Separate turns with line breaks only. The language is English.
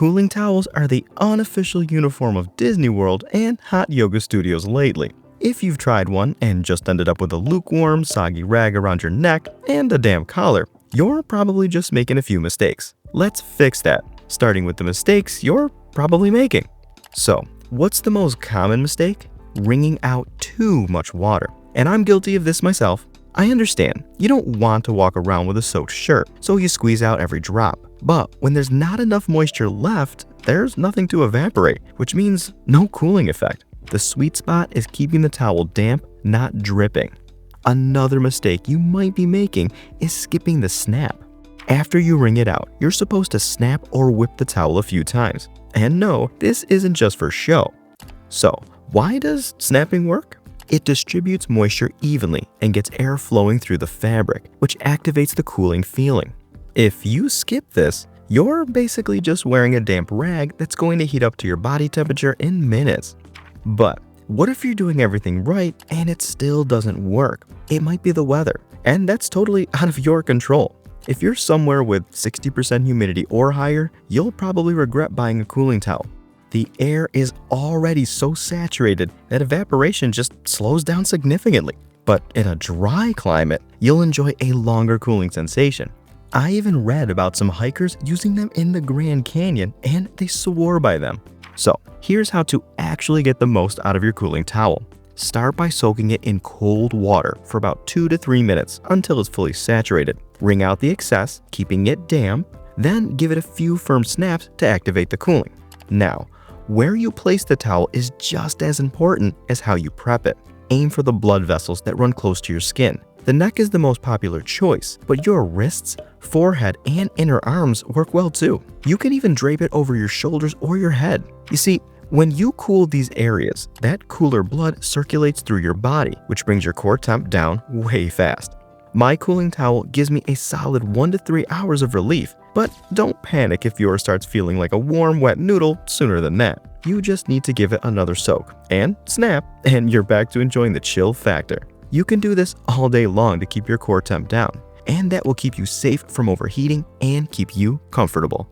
Cooling towels are the unofficial uniform of Disney World and hot yoga studios lately. If you've tried one and just ended up with a lukewarm, soggy rag around your neck and a damp collar, you're probably just making a few mistakes. Let's fix that, starting with the mistakes you're probably making. So, what's the most common mistake? Wringing out too much water. And I'm guilty of this myself. I understand, you don't want to walk around with a soaked shirt, so you squeeze out every drop. But when there's not enough moisture left, there's nothing to evaporate, which means no cooling effect. The sweet spot is keeping the towel damp, not dripping. Another mistake you might be making is skipping the snap. After you wring it out, you're supposed to snap or whip the towel a few times. And no, this isn't just for show. So, why does snapping work? It distributes moisture evenly and gets air flowing through the fabric, which activates the cooling feeling. If you skip this, you're basically just wearing a damp rag that's going to heat up to your body temperature in minutes. But what if you're doing everything right and it still doesn't work? It might be the weather, and that's totally out of your control. If you're somewhere with 60% humidity or higher, you'll probably regret buying a cooling towel. The air is already so saturated that evaporation just slows down significantly. But in a dry climate, you'll enjoy a longer cooling sensation. I even read about some hikers using them in the Grand Canyon, and they swore by them. So here's how to actually get the most out of your cooling towel. Start by soaking it in cold water for about 2 to 3 minutes until it's fully saturated. Wring out the excess, keeping it damp, then give it a few firm snaps to activate the cooling. Now, where you place the towel is just as important as how you prep it. Aim for the blood vessels that run close to your skin. The neck is the most popular choice, but your wrists, forehead, and inner arms work well too. You can even drape it over your shoulders or your head. You see, when you cool these areas, that cooler blood circulates through your body, which brings your core temp down way fast. My cooling towel gives me a solid 1 to 3 hours of relief, but don't panic if yours starts feeling like a warm, wet noodle sooner than that. You just need to give it another soak and snap, and you're back to enjoying the chill factor. You can do this all day long to keep your core temp down, and that will keep you safe from overheating and keep you comfortable.